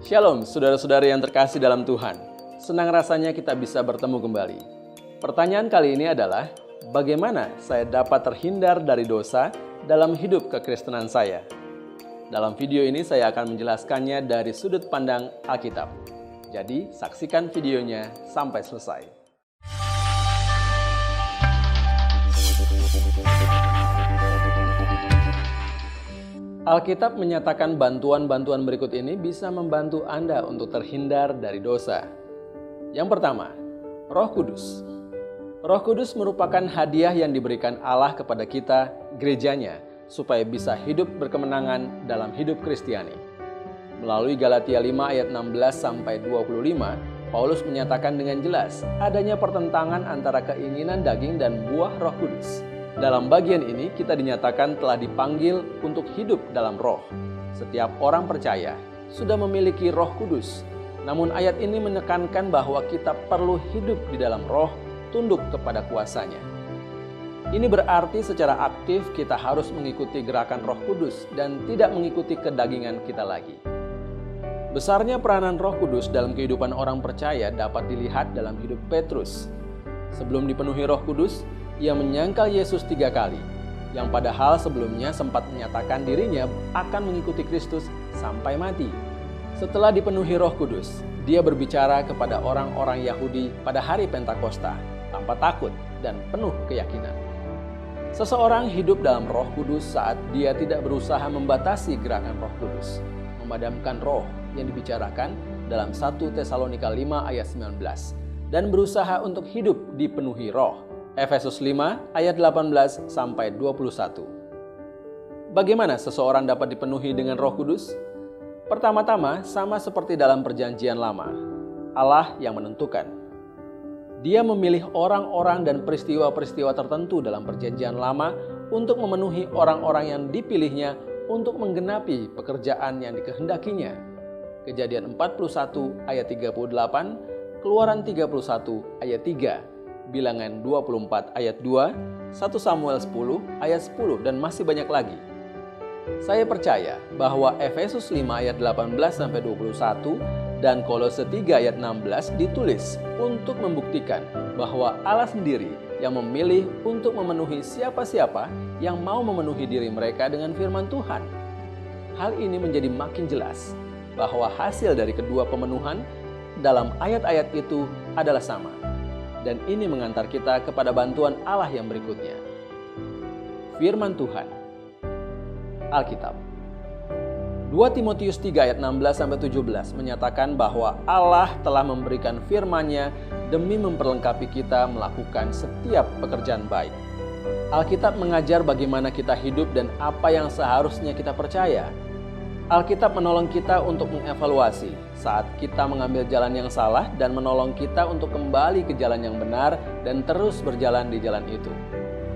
Shalom, saudara-saudari yang terkasih dalam Tuhan. Senang rasanya kita bisa bertemu kembali. Pertanyaan kali ini adalah, bagaimana saya dapat terhindar dari dosa dalam hidup kekristenan saya? Dalam video ini saya akan menjelaskannya dari sudut pandang Alkitab. Jadi, saksikan videonya sampai selesai. Alkitab menyatakan bantuan-bantuan berikut ini bisa membantu Anda untuk terhindar dari dosa. Yang pertama, Roh Kudus. Roh Kudus merupakan hadiah yang diberikan Allah kepada kita, gerejanya, supaya bisa hidup berkemenangan dalam hidup Kristiani. Melalui Galatia 5 ayat 16-25, Paulus menyatakan dengan jelas adanya pertentangan antara keinginan daging dan buah Roh Kudus. Dalam bagian ini kita dinyatakan telah dipanggil untuk hidup dalam roh. Setiap orang percaya sudah memiliki Roh Kudus. Namun ayat ini menekankan bahwa kita perlu hidup di dalam roh, tunduk kepada kuasanya. Ini berarti secara aktif kita harus mengikuti gerakan Roh Kudus dan tidak mengikuti kedagingan kita lagi. Besarnya peranan Roh Kudus dalam kehidupan orang percaya dapat dilihat dalam hidup Petrus. Sebelum dipenuhi Roh Kudus, ia menyangkal Yesus 3 kali, yang padahal sebelumnya sempat menyatakan dirinya akan mengikuti Kristus sampai mati. Setelah dipenuhi Roh Kudus, dia berbicara kepada orang-orang Yahudi pada hari Pentakosta tanpa takut dan penuh keyakinan. Seseorang hidup dalam Roh Kudus saat dia tidak berusaha membatasi gerakan Roh Kudus, memadamkan roh yang dibicarakan dalam 1 Tesalonika 5 ayat 19, dan berusaha untuk hidup dipenuhi roh. Efesus 5 ayat 18-21. Bagaimana seseorang dapat dipenuhi dengan Roh Kudus? Pertama-tama sama seperti dalam Perjanjian Lama, Allah yang menentukan. Dia memilih orang-orang dan peristiwa-peristiwa tertentu dalam Perjanjian Lama untuk memenuhi orang-orang yang dipilihnya untuk menggenapi pekerjaan yang dikehendakinya. Kejadian 41 ayat 38, Keluaran 31 ayat 3, Bilangan 24 ayat 2, 1 Samuel 10 ayat 10, dan masih banyak lagi. Saya percaya bahwa Efesus 5 ayat 18-21 dan Kolose 3 ayat 16 ditulis untuk membuktikan bahwa Allah sendiri yang memilih untuk memenuhi siapa-siapa yang mau memenuhi diri mereka dengan firman Tuhan. Hal ini menjadi makin jelas bahwa hasil dari kedua pemenuhan dalam ayat-ayat itu adalah sama. Dan ini mengantar kita kepada bantuan Allah yang berikutnya. Firman Tuhan, Alkitab. 2 Timotius 3 ayat 16-17 menyatakan bahwa Allah telah memberikan firman-Nya demi memperlengkapi kita melakukan setiap pekerjaan baik. Alkitab mengajar bagaimana kita hidup dan apa yang seharusnya kita percaya. Alkitab menolong kita untuk mengevaluasi saat kita mengambil jalan yang salah dan menolong kita untuk kembali ke jalan yang benar dan terus berjalan di jalan itu.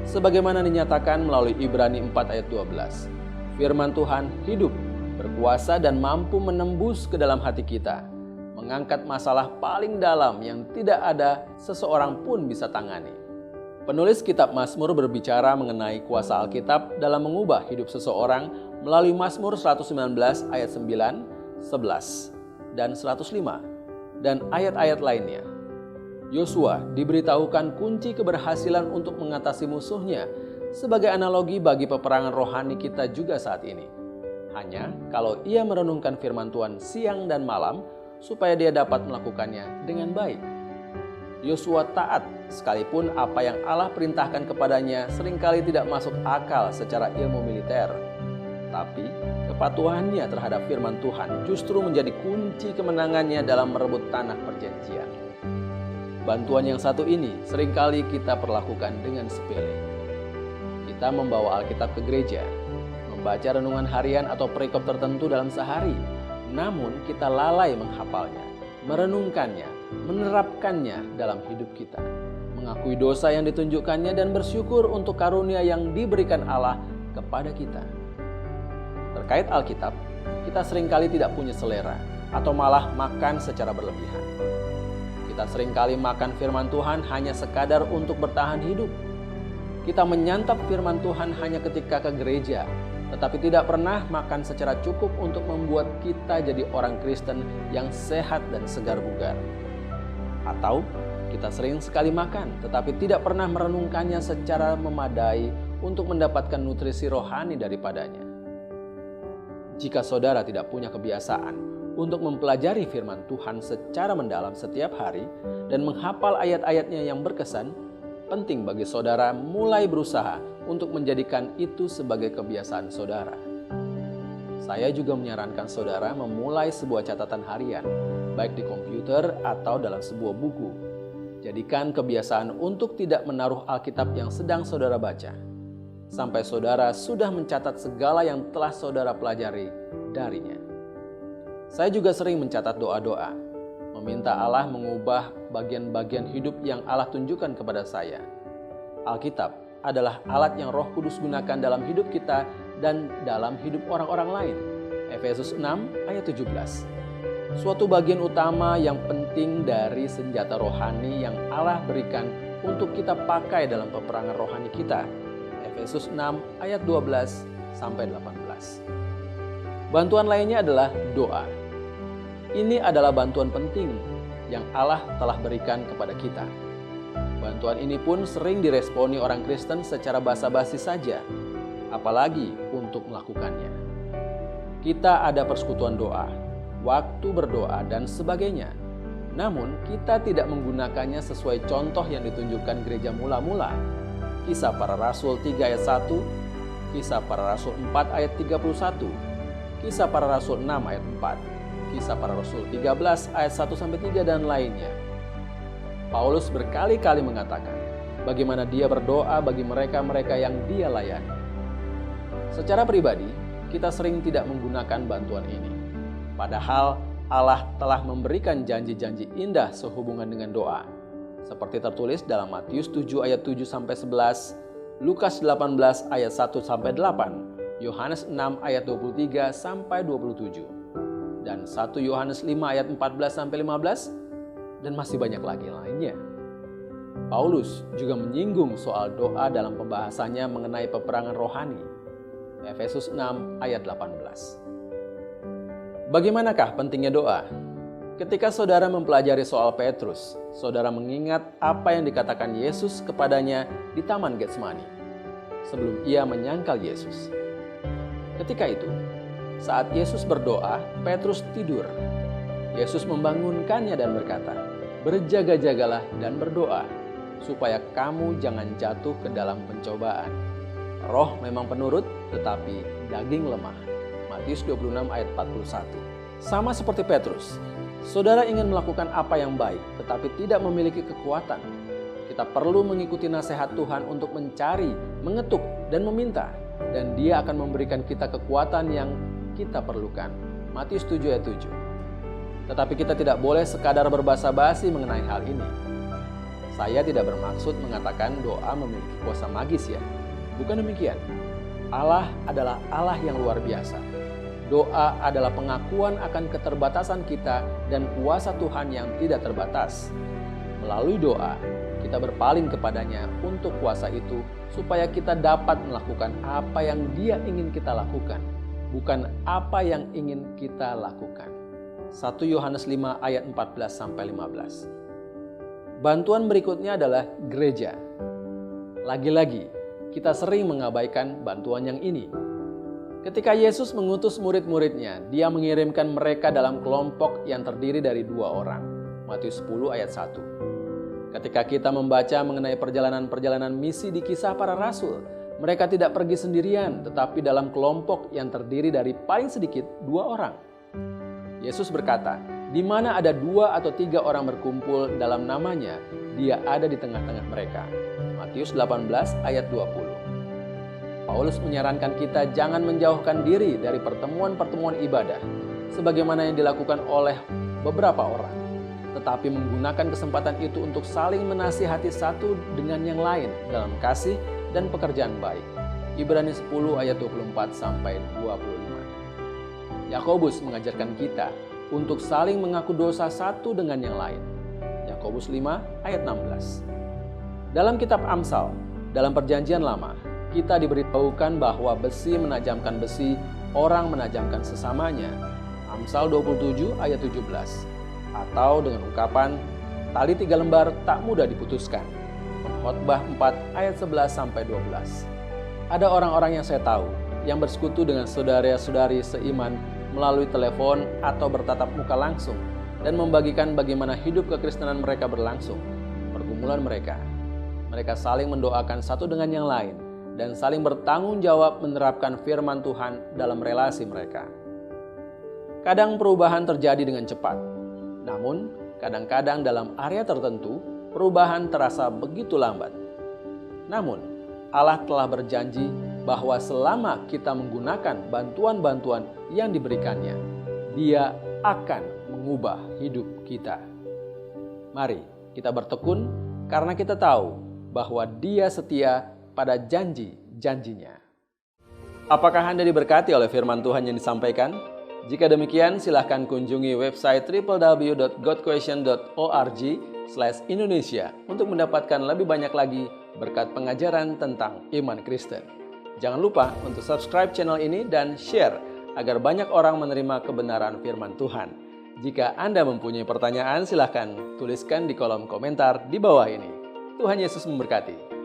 Sebagaimana dinyatakan melalui Ibrani 4 ayat 12. Firman Tuhan hidup, berkuasa dan mampu menembus ke dalam hati kita, mengangkat masalah paling dalam yang tidak ada seseorang pun bisa tangani. Penulis kitab Mazmur berbicara mengenai kuasa Alkitab dalam mengubah hidup seseorang melalui Mazmur 119 ayat 9, 11, dan 105, dan ayat-ayat lainnya. Yosua diberitahukan kunci keberhasilan untuk mengatasi musuhnya sebagai analogi bagi peperangan rohani kita juga saat ini. Hanya kalau ia merenungkan firman Tuhan siang dan malam supaya dia dapat melakukannya dengan baik. Yosua taat sekalipun apa yang Allah perintahkan kepadanya seringkali tidak masuk akal secara ilmu militer. Tapi kepatuhannya terhadap firman Tuhan justru menjadi kunci kemenangannya dalam merebut tanah perjanjian. Bantuan yang satu ini seringkali kita perlakukan dengan sepele. Kita membawa Alkitab ke gereja, membaca renungan harian atau perikop tertentu dalam sehari, namun kita lalai menghafalnya, merenungkannya, menerapkannya dalam hidup kita, mengakui dosa yang ditunjukkannya dan bersyukur untuk karunia yang diberikan Allah kepada kita. Terkait Alkitab, kita seringkali tidak punya selera atau malah makan secara berlebihan. Kita seringkali makan firman Tuhan hanya sekadar untuk bertahan hidup. Kita menyantap firman Tuhan hanya ketika ke gereja tetapi tidak pernah makan secara cukup untuk membuat kita jadi orang Kristen yang sehat dan segar bugar. Atau kita sering sekali makan, tetapi tidak pernah merenungkannya secara memadai untuk mendapatkan nutrisi rohani daripadanya. Jika saudara tidak punya kebiasaan untuk mempelajari firman Tuhan secara mendalam setiap hari dan menghafal ayat-ayatnya yang berkesan, penting bagi saudara mulai berusaha untuk menjadikan itu sebagai kebiasaan saudara. Saya juga menyarankan saudara memulai sebuah catatan harian, baik di komputer atau dalam sebuah buku. Jadikan kebiasaan untuk tidak menaruh Alkitab yang sedang saudara baca, sampai saudara sudah mencatat segala yang telah saudara pelajari darinya. Saya juga sering mencatat doa-doa, meminta Allah mengubah bagian-bagian hidup yang Allah tunjukkan kepada saya. Alkitab adalah alat yang Roh Kudus gunakan dalam hidup kita dan dalam hidup orang-orang lain. Efesus 6 ayat 17. Suatu bagian utama yang penting dari senjata rohani yang Allah berikan untuk kita pakai dalam peperangan rohani kita. Efesus 6 ayat 12 sampai 18. Bantuan lainnya adalah doa. Ini adalah bantuan penting yang Allah telah berikan kepada kita. Bantuan ini pun sering diresponi orang Kristen secara basa-basi saja, apalagi untuk melakukannya. Kita ada persekutuan doa, waktu berdoa, dan sebagainya. Namun, kita tidak menggunakannya sesuai contoh yang ditunjukkan gereja mula-mula. Kisah Para Rasul 3 ayat 1, Kisah Para Rasul 4 ayat 31, Kisah Para Rasul 6 ayat 4, Kisah Para Rasul 13 ayat 1-3 dan lainnya. Paulus berkali-kali mengatakan bagaimana dia berdoa bagi mereka-mereka yang dia layani. Secara pribadi, kita sering tidak menggunakan bantuan ini. Padahal Allah telah memberikan janji-janji indah sehubungan dengan doa. Seperti tertulis dalam Matius 7 ayat 7-11, Lukas 18 ayat 1-8, Yohanes 6 ayat 23-27. Dan 1 Yohanes 5 ayat 14-15, dan masih banyak lagi lainnya. Paulus juga menyinggung soal doa dalam pembahasannya mengenai peperangan rohani. Efesus 6 ayat 18. Bagaimanakah pentingnya doa? Ketika saudara mempelajari soal Petrus, saudara mengingat apa yang dikatakan Yesus kepadanya di Taman Getsemani sebelum ia menyangkal Yesus. Ketika itu, saat Yesus berdoa, Petrus tidur. Yesus membangunkannya dan berkata, "Berjaga-jagalah dan berdoa, supaya kamu jangan jatuh ke dalam pencobaan. Roh memang penurut, tetapi daging lemah." Matius 26 ayat 41. Sama seperti Petrus, saudara ingin melakukan apa yang baik, tetapi tidak memiliki kekuatan. Kita perlu mengikuti nasihat Tuhan untuk mencari, mengetuk, dan meminta, dan Dia akan memberikan kita kekuatan yang kita perlukan. Matius 7 ayat 7. Tetapi kita tidak boleh sekadar berbasa-basi mengenai hal ini. Saya tidak bermaksud mengatakan doa memiliki kuasa magis ya. Bukan demikian. Allah adalah Allah yang luar biasa. Doa adalah pengakuan akan keterbatasan kita dan kuasa Tuhan yang tidak terbatas. Melalui doa, kita berpaling kepadanya untuk kuasa itu supaya kita dapat melakukan apa yang Dia ingin kita lakukan, bukan apa yang ingin kita lakukan. 1 Yohanes 5 ayat 14-15. Bantuan berikutnya adalah gereja. Lagi-lagi, kita sering mengabaikan bantuan yang ini. Ketika Yesus mengutus murid-muridnya, Dia mengirimkan mereka dalam kelompok yang terdiri dari 2 orang. Matius 10 ayat 1. Ketika kita membaca mengenai perjalanan-perjalanan misi di Kisah Para Rasul, mereka tidak pergi sendirian, tetapi dalam kelompok yang terdiri dari paling sedikit 2 orang. Yesus berkata, "Di mana ada 2 atau 3 orang berkumpul dalam namanya, Dia ada di tengah-tengah mereka." Matius 18 ayat 20. Paulus menyarankan kita jangan menjauhkan diri dari pertemuan-pertemuan ibadah, sebagaimana yang dilakukan oleh beberapa orang, tetapi menggunakan kesempatan itu untuk saling menasihati satu dengan yang lain dalam kasih dan pekerjaan baik. Ibrani 10 ayat 24-25. Yakobus mengajarkan kita untuk saling mengaku dosa satu dengan yang lain. Yakobus 5 ayat 16. Dalam kitab Amsal, dalam perjanjian lama, kita diberitahukan bahwa besi menajamkan besi, orang menajamkan sesamanya. Amsal 27 ayat 17. Atau dengan ungkapan, tali 3 lembar tak mudah diputuskan. Pengkhotbah 4 ayat 11-12. Ada orang-orang yang saya tahu yang bersekutu dengan saudara-saudari seiman melalui telepon atau bertatap muka langsung dan membagikan bagaimana hidup kekristenan mereka berlangsung, pergumulan mereka. Mereka saling mendoakan satu dengan yang lain dan saling bertanggung jawab menerapkan firman Tuhan dalam relasi mereka. Kadang perubahan terjadi dengan cepat, namun kadang-kadang dalam area tertentu perubahan terasa begitu lambat. Namun, Allah telah berjanji bahwa selama kita menggunakan bantuan-bantuan yang diberikannya, Dia akan mengubah hidup kita. Mari kita bertekun karena kita tahu bahwa Dia setia pada janji-janjinya. Apakah Anda diberkati oleh firman Tuhan yang disampaikan? Jika demikian, silahkan kunjungi website www.godquestion.org/Indonesia untuk mendapatkan lebih banyak lagi berkat pengajaran tentang iman Kristen. Jangan lupa untuk subscribe channel ini dan share agar banyak orang menerima kebenaran firman Tuhan. Jika Anda mempunyai pertanyaan, silahkan tuliskan di kolom komentar di bawah ini. Tuhan Yesus memberkati.